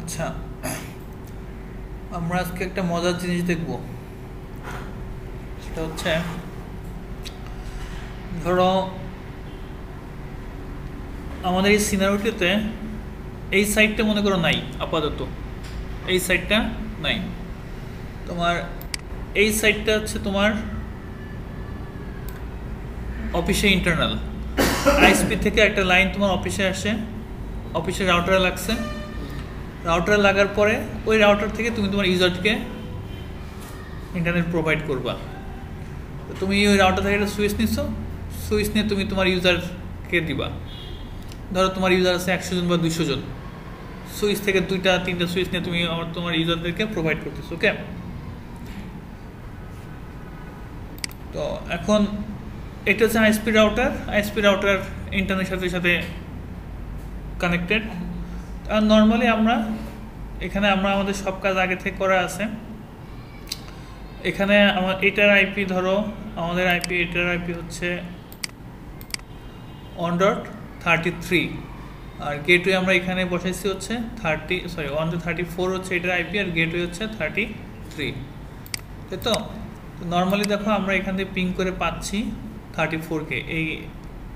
আচ্ছা, আমরা আজকে একটা মজার জিনিস দেখব। সেটা হচ্ছে, ধরো আমাদের এই সিনারিওটিতে এই সাইডটা মনে করো নাই, আপাতত এই সাইডটা নাই। তোমার এই সাইডটা হচ্ছে তোমার অফিসে ইন্টারনাল আইএসপি থেকে একটা লাইন তোমার অফিসে আসে, অফিসে রাউটারে লাগছে। রাউটারে লাগার পরে ওই রাউটার থেকে তুমি তোমার ইউজারকে ইন্টারনেট প্রোভাইড করবা। তো তুমি ওই রাউটার থেকে একটা সুইচ নিচ্ছ, সুইচ নিয়ে তুমি তোমার ইউজারকে দিবা। ধরো তোমার ইউজার আছে 100 জন বা 200 জন, সুইচ থেকে 2-3টা সুইচ নিয়ে তুমি তোমার ইউজারদেরকে প্রোভাইড করতেছো। ওকে, তো এখন এটা হচ্ছে আইএসপি রাউটার। আইএসপি রাউটার ইন্টারনেটের সাথে কানেক্টেড। আর নর্মালি আমরা এখানে আমাদের সব কাজ আগে থেকে করা আছে। এখানে আমার এটার আইপি, ধরো আমাদের আইপি, এটার আইপি হচ্ছে 1.33, আর গেটওয়ে আমরা এখানে বসাইছি হচ্ছে 1.34 হচ্ছে এটার আইপি, আর গেটওয়ে হচ্ছে 33, তাই তো। নর্মালি দেখো আমরা এখান থেকে পিং করে পাচ্ছি 34কে,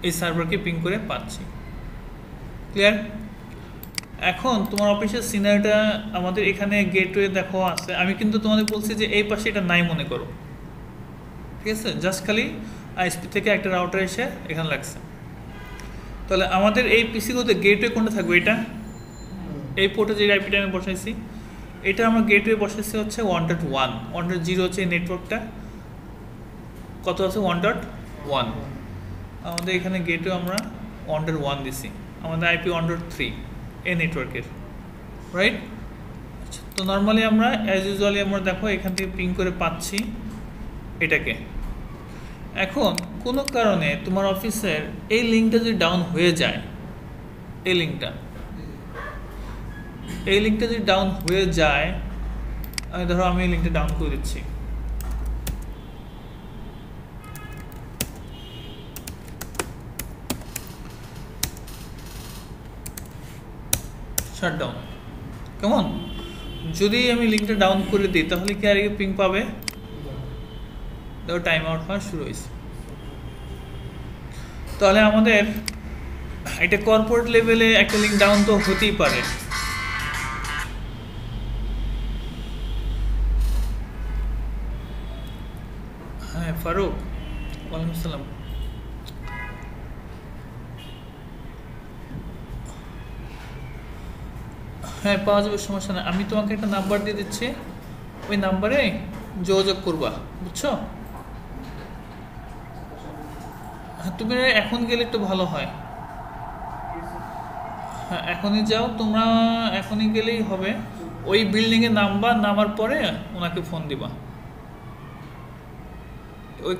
এই সার্ভারকে পিং করে পাচ্ছি। ক্লিয়ার? এখন তোমার অফিসের সিনারিটা আমাদের এখানে গেটওয়ে দেখো আছে। আমি কিন্তু তোমাদের বলছি যে এই পাশে এটা নাই মনে করো, ঠিক আছে? জাস্ট খালি আইএসপি থেকে একটা রাউটার এসে এখানে লাগছে। তাহলে আমাদের এই পিসিগুলোতে গেটওয়ে কোনটা থাকবে? এটা এই পোর্টে যে আইপিটা আমি বসাইছি, এটা আমরা গেটওয়ে বসাইছি হচ্ছে 1.1। 1.0 হচ্ছে এই নেটওয়ার্কটা, কত আছে? 1.1। আমাদের এখানে গেটওয়ে আমরা 1.1 দিছি, আমাদের আইপি 1.3 এই নেটওয়ার্কের, রাইট? আচ্ছা, তো নর্মালি আমরা অ্যাজ ইউজুয়ালি আমরা দেখো এখান থেকে পিং করে পাচ্ছি এটাকে। এখন কোনো কারণে তোমার অফিসের এই লিঙ্কটা যদি ডাউন হয়ে যায়, এই লিঙ্কটা যদি ডাউন হয়ে যায়, ধরো আমি এই লিঙ্কটা ডাউন করে দিচ্ছি। শাটডাউন, কেমন? যদি আমি লিঙ্কটা ডাউন করে দিই তাহলে কি আর পিং পাবে? দেখো টাইম আউট হওয়া শুরু হয়েছে। তাহলে আমাদের এটা কর্পোরেট লেভেলে একটা লিঙ্ক ডাউন তো হতেই পারে। হ্যাঁ ফারুক, ওয়ালাইকুম আসসালাম। হ্যাঁ পাওয়া যাবে, সমস্যা না। আমি তোমাকে একটা নাম্বার দিয়ে দিচ্ছি, ওই নাম্বারে যোগাযোগ করবা, বুঝছো? তুমি এখন গেলে একটু ভালো হয়। হ্যাঁ এখনই যাও তোমরা, এখনই গেলেই হবে। ওই বিল্ডিংয়ে নামার পরে ওনাকে ফোন দিবা। ওই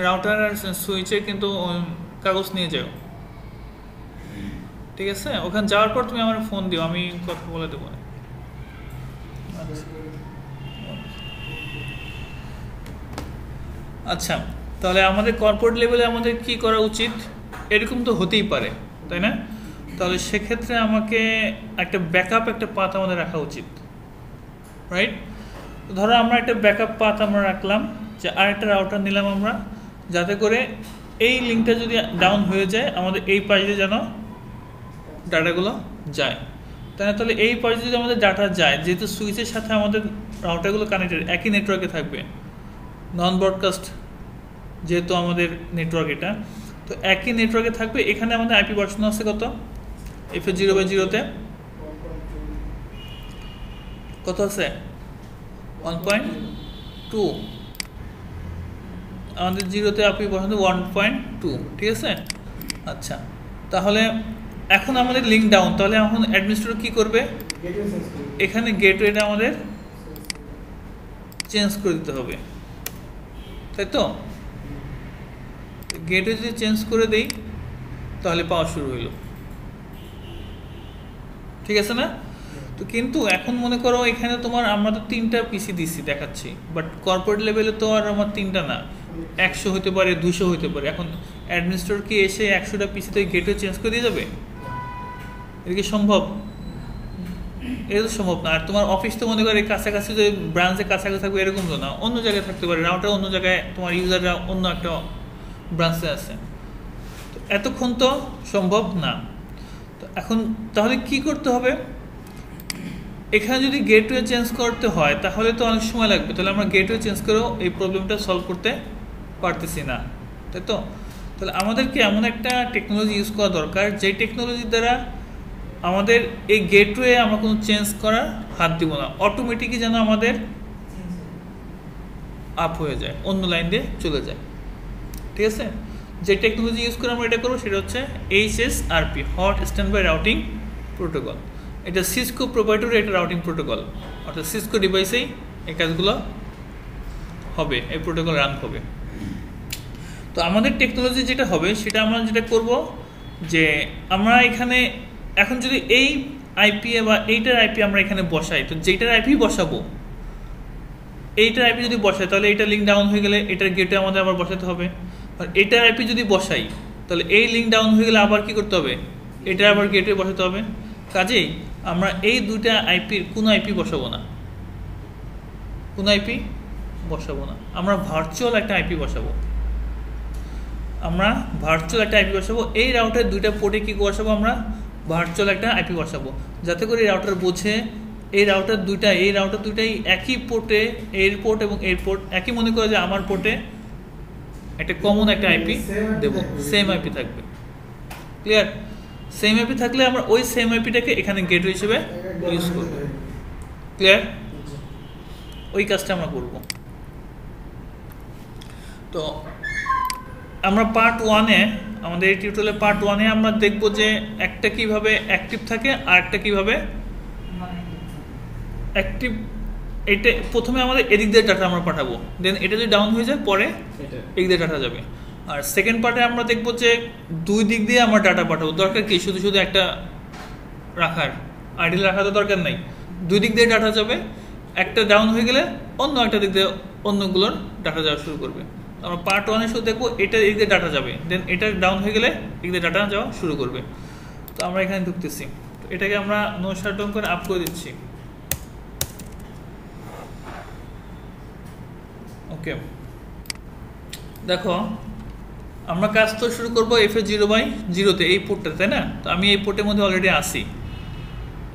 রাউটার আর সুইচের কিন্তু কাগজ নিয়ে যাও, ঠিক আছে? ওখানে যাওয়ার পর তুমি আমার ফোন দিও, আমি কথা বলে দেবো। আচ্ছা, তাহলে আমাদের কর্পোরেট লেভেলে আমাদের কি করা উচিত? এরকম তো হতেই পারে, তাই না? তাহলে সেক্ষেত্রে আমাকে একটা ব্যাকআপ, একটা পাথ আমাদের রাখা উচিত, রাইট? ধরো আমরা একটা ব্যাকআপ পাথ আমরা রাখলাম, যে আরেকটা রাউটার নিলাম আমরা, যাতে করে এই লিঙ্কটা যদি ডাউন হয়ে যায় আমাদের এই পাশে যেন ডাটাগুলো যায়, তাই না? তাহলে এই পাশে যদি আমাদের ডাটা যায়, যেহেতু সুইচের সাথে আমাদের রাউটারগুলো কানেক্টেড, একই নেটওয়ার্কে থাকবে, নন ব্রডকাস্ট যেহেতু আমাদের নেটওয়ার্ক এটা, তো একই নেটওয়ার্কে থাকবে। এখানে আমাদের আইপি ভার্সন আছে কত? FA0/0-তে কত আছে? 1.2। আমাদের 0-তে আইপি ভার্সন 1.2, ঠিক আছে? আচ্ছা, তাহলে এখন আমাদের লিঙ্ক ডাউন, তাহলে এখন অ্যাডমিনিস্ট্রেটর কি করবে? এখানে গেটওয়েটা আমাদের চেঞ্জ করে দিতে হবে, তাই তো? গেটওয়ে যদি চেঞ্জ করে দেই তাহলে পাওয়া শুরু হইলো, ঠিক আছে না? তো কিন্তু এখন মনে করো এখানে তোমার, আমরা তো 3টা পিসি দিচ্ছি দেখাচ্ছি, বাট কর্পোরেট লেভেলে তো আর আমার 3টা না, 100 হতে পারে, 200 হতে পারে। এখন অ্যাডমিনিস্ট্রেটর কি এসে 100টা পিসি থেকে গেটওয়ে চেঞ্জ করে দিয়ে যাবে? এটা কি সম্ভব? এটা তো সম্ভব না। আর তোমার অফিস তো মনে করে কাছাকাছি, যে ব্রাঞ্চে কাছাকাছি থাকবে এরকম তো না, অন্য জায়গায় থাকতে পারে, রাউটার অন্য জায়গায়, তোমার ইউজাররা অন্য একটা ব্রাঞ্চে আছে, তো এতক্ষণ তো সম্ভব না। তো এখন তাহলে কি করতে হবে, এখানে যদি গেটওয়ে চেঞ্জ করতে হয় তাহলে তো অনেক সময় লাগবে, তাহলে আমরা গেটওয়ে চেঞ্জ করেও এই প্রবলেমটা সলভ করতে পারতেছি না, তাই তো? তাহলে আমাদেরকে এমন একটা টেকনোলজি ইউজ করা দরকার, যেই টেকনোলজির দ্বারা আমাদের এই গেটওয়ে আমরা কোনো চেঞ্জ করার হাত দিব না, অটোমেটিকই যেন আমাদের আপ হয়ে যায়, অন্য লাইন দিয়ে চলে যায়। ঠিক আছে, যে টেকনোলজি ইউজ করে আমরা এটা করবো সেটা হচ্ছে HSRP, hot standby routing protocol. এটা সিসকো প্রোভাইডারের একটা রাউটিং প্রোটোকল, অর্থাৎ সিসকো ডিভাইসেই এই কাজগুলো হবে, এই প্রোটোকল রান হবে। তো আমাদের টেকনোলজি যেটা হবে সেটা আমরা যেটা করব, যে আমরা এখানে এখন যদি এই আইপি বা এইটার আইপি আমরা এখানে বসাই, তো যেটার আইপি বসাবো, এইটার আইপি যদি বসাই তাহলে এইটা লিঙ্ক ডাউন হয়ে গেলে এটার গেটে আমাদের আবার বসাতে হবে। আর এটার আইপি যদি বসাই তাহলে এই লিঙ্ক ডাউন হয়ে গেলে আবার কি করতে হবে, এটার আবার গেটে বসাতে হবে। কাজেই আমরা এই দুইটা আইপির কোনো আইপি বসাবো না, কোনো আইপি বসাবো না, আমরা ভার্চুয়াল একটা আইপি বসাবো। আমরা ভার্চুয়াল একটা আইপি বসাবো, এই রাউটার দুইটা পোর্টে কি বসাবো, আমরা ভার্চুয়াল একটা আইপি বসাবো, যাতে করে এই রাউটার বোঝে এই রাউটার দুইটাই একই পোর্টে, এর পোর্ট এবং এর পোর্ট একই, মনে করে যে আমার পোর্টে একটা কমন একটা আইপি দেব, সেম আইপি থাকবে। ক্লিয়ার? সেম আইপি থাকলে আমরা ওই সেম আইপিটাকে এখানে গেটওয়ে হিসেবে ইউজ করব। ক্লিয়ার? ওই কাজটা আমরা করব। তো আমরা পার্ট 1-এ, আমাদের এই টিউটোরিয়ালের পার্ট 1-এ আমরা দেখব যে একটা কিভাবে অ্যাক্টিভ থাকে আর একটা কিভাবে অ্যাক্টিভ। এটা প্রথমে আমাদের এদিক দিয়ে ডাটা আমরা পাঠাবো, দেন এটা যদি ডাউন হয়ে যায় পরে এদিক দিয়ে ডাটা যাবে। আর সেকেন্ড পার্টে আমরা দেখব যে দুই দিক দিয়ে আমরা ডাটা পাঠাবো। দরকার কি শুধু শুধু একটা রাখার, আইডিয়াল রাখার তো দরকার নাই, দুই দিক দিয়ে ডাটা যাবে, একটা ডাউন হয়ে গেলে অন্য একটা দিক দিয়ে অন্যগুলোর ডাটা যাওয়া শুরু করবে। আমরা পার্ট 1-এ শুধু দেখবো এটা এদিক দিয়ে ডাটা যাবে, দেন এটা ডাউন হয়ে গেলে এদিক দিয়ে ডাটা যাওয়া শুরু করবে। তো আমরা এখানে ঢুকতেছি, এটাকে আমরা নো শাটডাউন করে আপ করে দিচ্ছি। ওকে, দেখো আমরা কাজ তো শুরু করবো FA0/0-তে, এই পোর্টটা, তাই না? তো আমি এই পোর্টের মধ্যে অলরেডি আসি,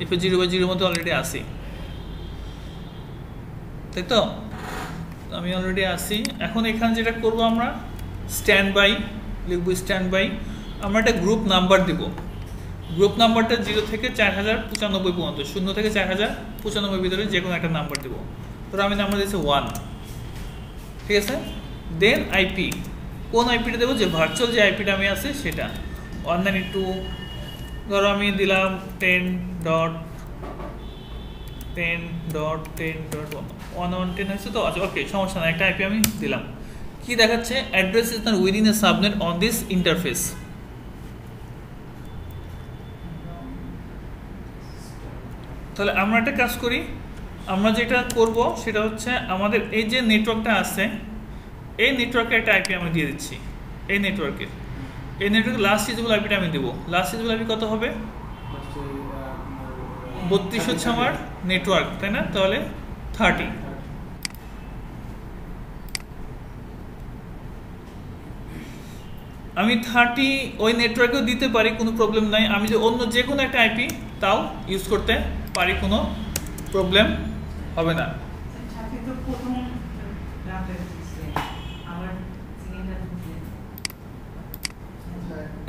FA0/0-এর মধ্যে অলরেডি আসি, তাই তো? আমি অলরেডি আসি। এখন এখানে যেটা করব, আমরা স্ট্যান্ড বাই লিখব, স্ট্যান্ড বাই। আমরা একটা গ্রুপ নাম্বার দিব, গ্রুপ নাম্বারটা 0 থেকে 4095 পর্যন্ত, 0 থেকে 4095 ভিতরে যে কোনো একটা নাম্বার দিব। ধরো আমি নাম্বার দিয়েছি 1, ঠিক আছে? দেন আইপি, কোন আইপিটা দেবো, যে ভার্চুয়াল যে আইপিটা আমি আছে সেটা 192, ধরো আমি দিলাম 10.10.10.1 হয়েছে তো, আচ্ছা ওকে, সমস্যা না, একটা আইপি আমি দিলাম। কি দেখাচ্ছে, address is not within a subnet on this interface. তাহলে আমরা একটা কাজ করি, আমরা যেটা করব সেটা হচ্ছে আমাদের এই যে নেটওয়ার্কটা আছে, এই নেটওয়ার্কের একটা আইপি আমি দিয়ে দিচ্ছি। এই নেটওয়ার্কের লাস্ট ইউজেবল আইপিটা আমি দেবো। লাস্ট ইউজেবল আইপি কত হবে? 32 হচ্ছে আমার নেটওয়ার্ক, তাই না? তাহলে 30। আমি 30 ওই নেটওয়ার্কেও দিতে পারি, কোনো প্রবলেম নাই। আমি যে অন্য যে কোনো একটা আইপি তাও ইউজ করতে পারি, কোনো প্রবলেম হবে না।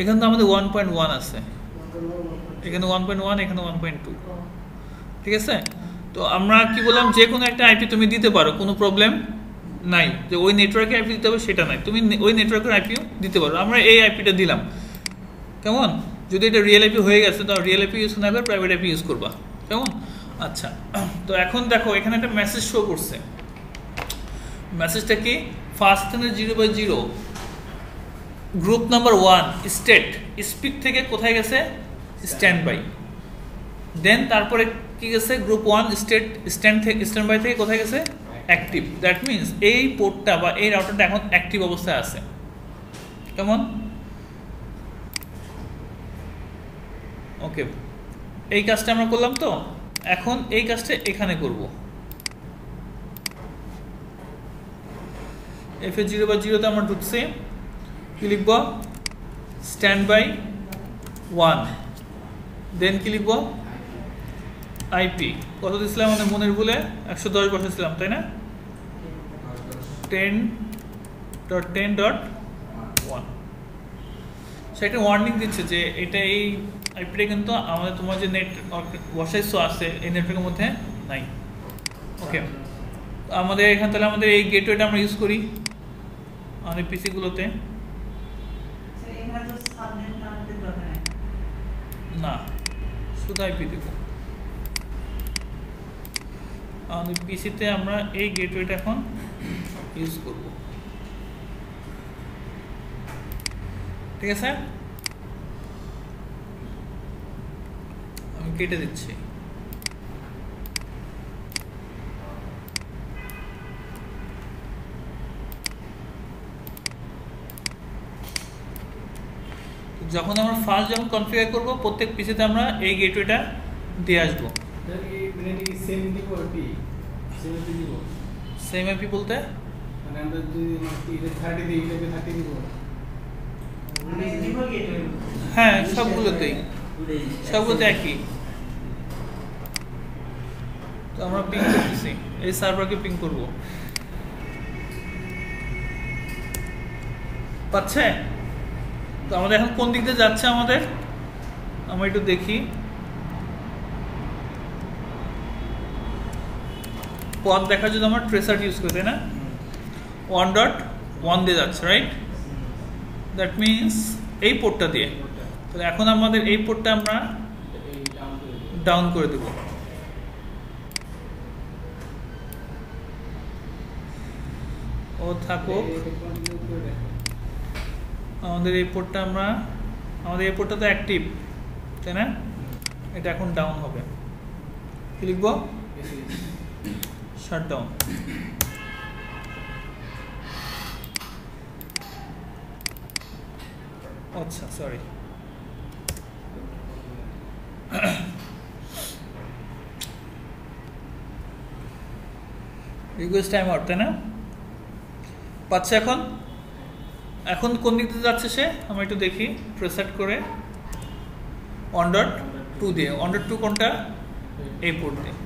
এখানে তো আমাদের 1.1 আছে, এখানে 1.1, এখানে 1.2, ঠিক আছে? তো আমরা কি বললাম, যে কোনো একটা আইপি তুমি দিতে পারো, কোনো প্রবলেম নাই। যে ওই নেটওয়ার্কে আইপি দিতে হবে সেটা নাই, তুমি ওই নেটওয়ার্কের আইপিও দিতে পারো। আমরা এই আইপিটা দিলাম, কেমন? যদি এটা রিয়েল আইপি হয়ে গেছে তো রিয়েল আইপি ইউজ না করে প্রাইভেট আইপি ইউজ করবা, কেমন? আচ্ছা, তো এখন দেখো এখানে একটা মেসেজ শো করছে। মেসেজটা কি? First 0/0 group number 1 state speak থেকে কোথায় গেছে? Stand by. দেন তারপরে কি গেছে? গ্রুপ 1 স্ট্যান্ড বাই থেকে কোথায় গেছে? অ্যাক্টিভ। দ্যাট মিনস এই পোর্টটা বা এই রাউটারটা এখন অ্যাক্টিভ অবস্থায় আছে, কেমন? ওকে, এই কাজটা আমরা করলাম। তো এখন এই কাজটা এখানে করব। F0/0 তে আমরা ঢুকছি, কি লিখব? স্ট্যান্ড বাই 1, দেন কি লিখব? আইপি কত দিয়েছিলাম আমাদের মনের ভুলে? 110 বসেছিলাম, তাই না? 10.10.1। সেটা ওয়ার্নিং দিচ্ছে যে এটা এই আইপিটা কিন্তু আমাদের তোমার যে নেট বসাইছো আছে এই নেটওয়ার্কের মধ্যে নাই। ওকে, আমাদের এখানে তাহলে আমাদের এই গেটওয়েটা আমরা ইউজ করি আমাদের পিসিগুলোতে। না, শুধু আইপি দেব। আমাদের পিসিতে আমরা এই গেটওয়েটা এখন ইউজ করব, ঠিক আছে? আমি কেটে দিচ্ছি। যখন আমরা ফার্স্ট যখন কনফিগার করব প্রত্যেক পিসিতে আমরা এই গেটওয়েটা দিয়ে আসবো। সেম আইপি বলতে হ্যাঁ, সবগুলোতে একই। তো আমরা পিং করতেছি, এই সার্ভারকে পিং করব, পাচ্ছে? তো আমাদের এখন কোন দিক দিয়ে যাচ্ছে আমাদের, আমরা একটু দেখি। পথ দেখার জন্য আমরা ট্রেসার ইউজ করি, তাই না? 1.1 দিয়ে যাচ্ছে, রাইট? দ্যাট মিনস এই পোর্টটা দিয়ে। তাহলে এখন আমাদের এই পোর্টটা আমরা ডাউন করে দেব। ও থাকুক, আমাদের এই পোর্টটা আমাদের এই পোর্টটা তো অ্যাক্টিভ, তাই না? এটা এখন ডাউন হবে। কি লিখবো? Shut down. আচ্ছা, সরি। রিকোয়েস্ট টাইম আউট, তাই না? পাচ্ছে এখন? এখন কোন দিক দিয়ে যাচ্ছে সে আমরা একটু দেখি। প্রেসেট করে 1.2 দিয়ে। 1.2 কোনটা? এই পোর্ট দিয়ে।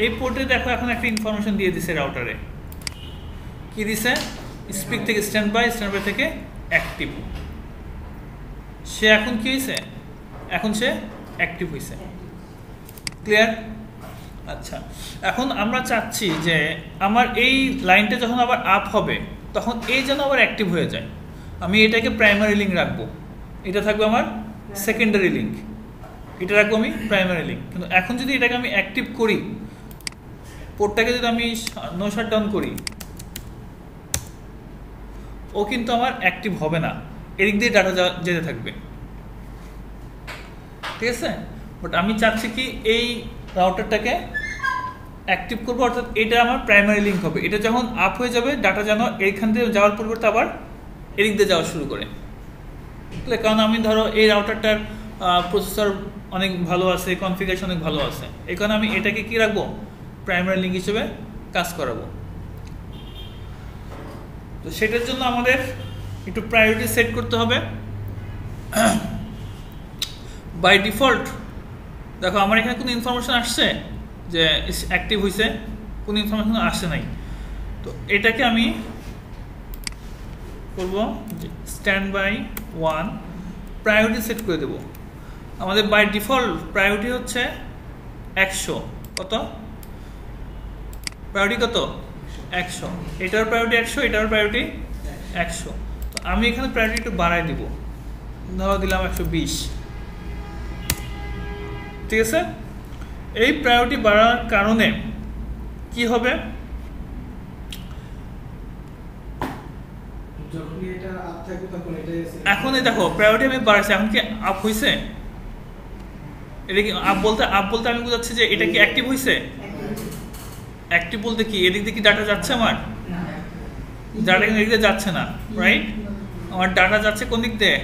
এই পোর্টে দেখো এখন একটা ইনফরমেশন দিয়ে দিছে রাউটারে। কি দিছে? স্পিক থেকে স্ট্যান্ড বাই, স্ট্যান্ড বাই থেকে অ্যাক্টিভ। সে এখন কি হয়েছে? এখন সে অ্যাক্টিভ হয়েছে। ক্লিয়ার? আচ্ছা, এখন আমরা চাচ্ছি যে আমার এই লাইনটা যখন আবার আপ হবে তখন এই যেন আবার অ্যাক্টিভ হয়ে যায়। আমি এটাকে প্রাইমারি লিঙ্ক রাখবো, এটা থাকবে আমার সেকেন্ডারি লিঙ্ক, এটা রাখবো আমি প্রাইমারি লিঙ্ক। কিন্তু এখন যদি এটাকে আমি অ্যাক্টিভ করি, পোর্টটাকে যদি আমি নো শাট ডাউন করি, ও কিন্তু আমার অ্যাক্টিভ হবে না, এদিক দিয়ে ডাটা যেতে থাকবে, ঠিক আছে? বাট আমি চাচ্ছি কি এই রাউটারটাকে অ্যাক্টিভ করবো, অর্থাৎ এটা আমার প্রাইমারি লিঙ্ক হবে। এটা যখন আপ হয়ে যাবে ডাটা যেন এইখান থেকে যাওয়ার পরিবর্তে আবার এদিক দিয়ে যাওয়া শুরু করে। কারণ আমি ধরো এই রাউটারটার প্রসেসর অনেক ভালো আছে, কনফিগারেশন অনেক ভালো আছে, এই কারণে আমি এটাকে কি রাখবো? প্রাইমারি লিঙ্ক হিসেবে কাজ করাবো। তো সেটার জন্য আমাদের একটু প্রায়োরিটি সেট করতে হবে। বাই ডিফল্ট দেখো আমার এখানে কোনো ইনফরমেশন আসছে যে অ্যাক্টিভ হয়েছে, কোনো ইনফরমেশন আসে নাই। তো এটাকে আমি করব স্ট্যান্ড বাই 1, প্রায়োরিটি সেট করে দেব। আমাদের বাই ডিফল্ট প্রায়োরিটি হচ্ছে 100। কত প্রায়োরিটি? কত? 100। এটার প্রায়োরিটি 100, এটার প্রায়োরিটি 100। তো আমি এখানে প্রায়োরিটি একটু বাড়াই দিব, ধরো দিলাম 120, ঠিক আছে? এই প্রায়োরিটি বাড়ার কারণে কি হবে? এখন এই দেখো প্রায়োরিটি আমি বাড়াচ্ছি, এখন কি আপ হয়েছে? এটা কি আপ বলতে আমি বোঝাচ্ছি যে এটা কি অ্যাক্টিভ হয়েছে? অ্যাক্টিভ বলতে কি এদিক দিয়ে কি ডাটা যাচ্ছে? আমার ডাটা কিন্তু এদিক দিয়ে যাচ্ছে না, রাইট? আমার ডাটা যাচ্ছে কোন দিক দিয়ে?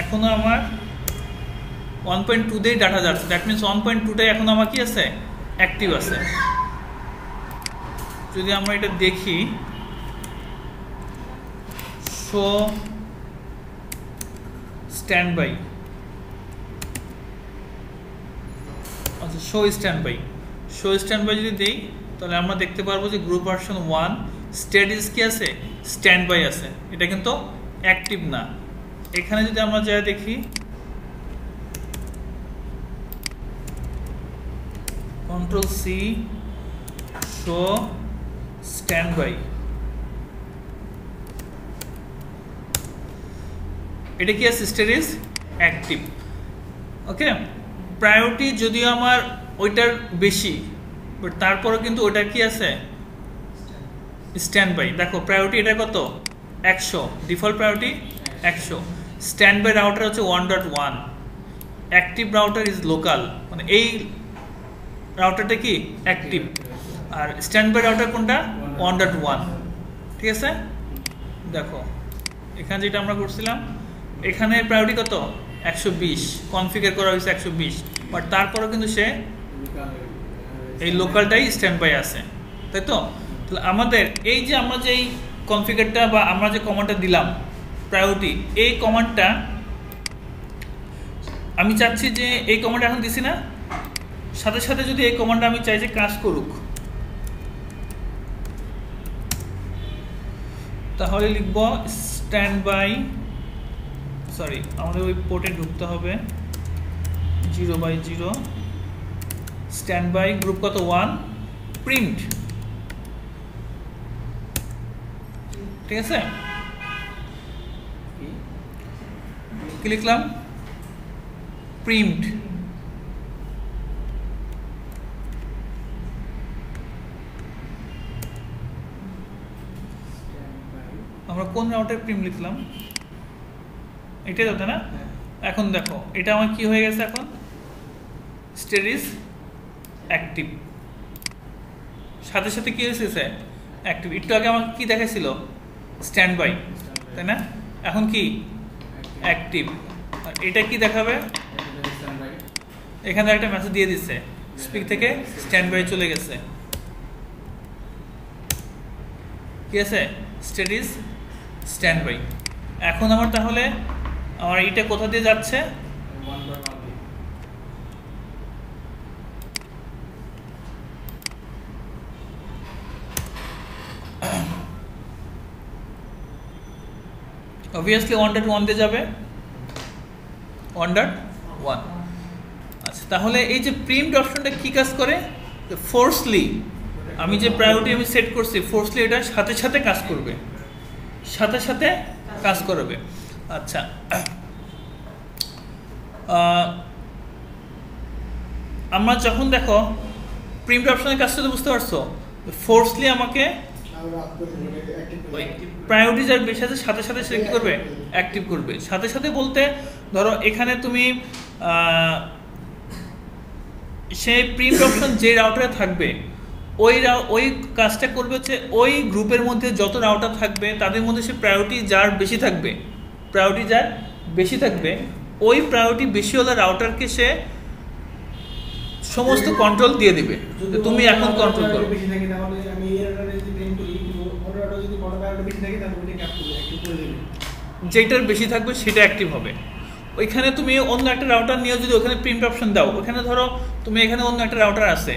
এখনো আমার 1.2 দিয়ে ডাটা যাচ্ছে, দ্যাট মিনস 1.2টাই এখন আমার কি আছে, অ্যাক্টিভ আছে। যদি আমরা এটা দেখি, শো স্ট্যান্ড বাই, আচ্ছা শো স্ট্যান্ড বাই যদি দেই তাহলে আমরা দেখতে পারবো যে গ্রুপ ভার্সন 1 স্টেটাস কি আছে, স্ট্যান্ড বাই আছে, এটা কিন্তু অ্যাক্টিভ না। এখানে যদি আমরা যা দেখি control C, show standby, এটা কি আছে, স্টেটাস অ্যাক্টিভ। ওকে, প্রায়োরিটি যদিও আমার ওইটার বেশি, বাট তারপরে কিন্তু ওইটা কি আছে, স্ট্যান্ড বাই। দেখো প্রায়োরিটি এটা কত, 100, default priority 100, standby router হচ্ছে 1.1, অ্যাক্টিভ রাউটার ইজ লোকাল, মানে এই রাউটারটা কি অ্যাক্টিভ, আর স্ট্যান্ড বাই রাউটার কোনটা 1.1। ঠিক আছে, দেখো এখানে যেটা আমরা করছিলাম, এখানে প্রায়োরিটি কত 120, কনফিগার করা হয়েছে 120, বাট তারপরেও কিন্তু সে এই লোকালটাই স্ট্যান্ড বাই আছে, তাই তো। তাহলে আমাদের এই যে আমরা যে কনফিগারটা বা আমরা যে কমান্ডটা দিলাম প্রায়োরিটি, এই কমান্ডটা আমি চাচ্ছি যে এই কমান্ড এখন দিছি না, সাথে সাথে যদি এই কমান্ডটা আমি চাই যে কাজ করুক, তাহলে লিখব স্ট্যান্ড বাই, সরি আমাদের ওই পোর্টে ঢুকতে হবে 0/0 স্ট্যান্ড বাই গ্রুপ কত 1 প্রিন্ট। ঠিক আছে, কি লিখলাম, প্রিন্ট। আমরা কোন রাউটার প্রিন্ট লিখলাম, এটাই তো না। এখন দেখো এটা আমার কি হয়ে গেছে, এখন স্টেটাস অ্যাক্টিভ, সাথে সাথে কি হয়েছে অ্যাক্টিভ। একটু আগে আমাকে কি দেখাইছিল, স্ট্যান্ড বাই, তাই না, এখন কি অ্যাক্টিভ। আর এটা কি দেখাবে, এখানে একটা মেসেজ দিয়ে দিচ্ছে, স্পিক থেকে স্ট্যান্ড বাই চলে গেছে, কি আছে, স্টেটাস স্ট্যান্ড বাই। এখন আমার তাহলে আমার এটা কোথা দিয়ে যাচ্ছে, অবভিয়াসলি 1.1 দিয়ে যাবে, 1.1। আচ্ছা তাহলে এই যে প্রিন্ট অপশনটা কি কাজ করে, ফোর্সলি আমি যে প্রায়োরিটি আমি সেট করছি, ফোর্সলি এটা সাথে সাথে কাজ করবে, সাথে সাথে কাজ করবে। আচ্ছা আমরা যখন দেখো প্রিন্ট অপশনের কাজটা তো বুঝতে পারছো, ফোর্সলি আমাকে প্রায়োরিটি যার বেশি আছে সাথে সাথে সে কি করবে, অ্যাক্টিভ করবে। সাথে সাথে বলতে ধরো এখানে তুমি সেই প্রিন্ট অপশন যে রাউটারে থাকবে ওই কাজটা করবে হচ্ছে ওই গ্রুপের মধ্যে যত রাউটার থাকবে তাদের মধ্যে সে প্রায়োরিটি যার বেশি থাকবে, ওই প্রায়োরিটি বেশিওয়ালা রাউটারকে সে সমস্ত কন্ট্রোল দিয়ে দিবে, তুমি এখন কন্ট্রোল করো। যেটার বেশি থাকবে সেটা অ্যাক্টিভ হবে। ওইখানে তুমি অন্য একটা রাউটার নিয়ে যদি ওখানে প্রিন্ট অপশন দাও, ওখানে ধরো তুমি এখানে অন্য একটা রাউটার আছে,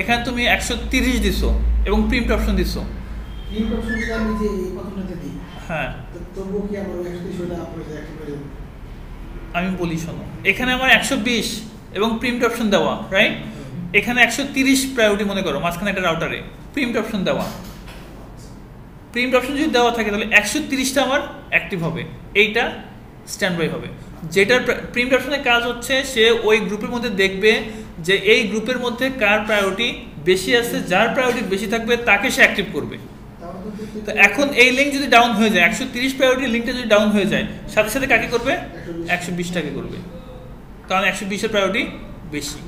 এখানে তুমি 130 দিছো এবং প্রিন্ট অপশন দিছো, হ্যাঁ আমি বলি শোনো, এখানে আমার 120 এবং প্রিন্ট অপশন দেওয়া, রাইট, এখানে 130 প্রায়োরিটি মনে করো, মাঝখানে একটা রাউটারে প্রিন্ট অপশন দেওয়া, প্রিন্ট অপশন যদি দেওয়া থাকে তাহলে 130টা আমার অ্যাক্টিভ হবে, এইটা স্ট্যান্ড বাই হবে। যেটার প্রিন্ট অপশনের কাজ হচ্ছে সে ওই গ্রুপের মধ্যে দেখবে যে এই গ্রুপের মধ্যে কার প্রায়োরিটি বেশি আছে, যার প্রায়োরিটি বেশি থাকবে তাকে সে অ্যাক্টিভ করবে। তো এখন এই লিঙ্ক যদি ডাউন হয়ে যায়, 130 প্রায়োরিটি লিঙ্কটা যদি ডাউন হয়ে যায়, সাথে সাথে কাকে করবে, 120টাকে করবে, কারণ 120-এর প্রায়োরিটি বেশি।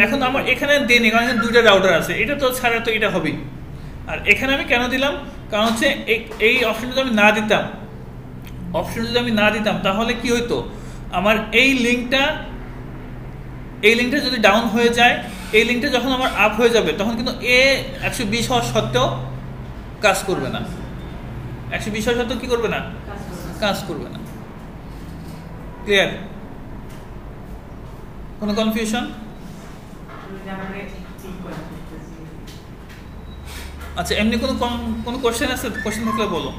এখন আমার এখানে দেন, কারণ এখানে 2টা রাউটার আছে, এটা তো ছাড়া তো এটা হবেই। আর এখানে আমি কেন দিলাম, কারণ হচ্ছে এই অপশনটা যদি আমি না দিতাম অপশন যদি আমি না দিতাম তাহলে কি হইতো, আমার এই লিঙ্কটা যদি ডাউন হয়ে যায়, এই লিঙ্কটা যখন আমার আপ হয়ে যাবে তখন কিন্তু এ 120 হওয়ার সত্ত্বেও কাজ করবে না। 120 হওয়ার সত্ত্বেও কি করবে না, কাজ করবে না। ক্লিয়ার? কোনো কনফিউশন? আচ্ছা, এমনি কোনো কোশ্চেন আছে? কোশ্চেন থাকলে বলো।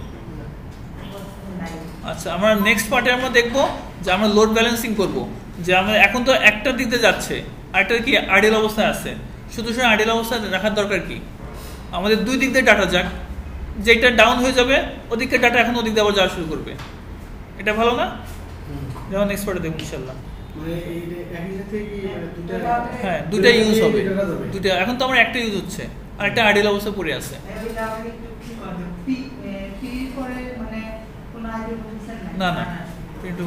আচ্ছা, আমরা নেক্সট পার্টে আমরা দেখবো যে আমরা লোড ব্যালেন্সিং করব, যে আমরা এখন তো একটা দিতে যাচ্ছে, আরেকটা কি আইডিয়াল অবস্থায় আছে, শুধু আইডিয়াল অবস্থায় রাখার দরকার কি, আমাদের দুই দিক দিয়ে ডাটা যাক, যেটা ডাউন হয়ে যাবে ওদিকে ডাটা এখন ওদিক দিয়ে আবার যাওয়া শুরু করবে। এটা ভালো না? যেমন নেক্সট পার্টে দেখবো ইনশাল্লাহ। হ্যাঁ, দুটা ইউজ হবে, দুটা। এখন তো আমার একটা ইউজ হচ্ছে আর একটা আইডিয়াল অবস্থা পড়ে আছে। না না, প্রিন্ট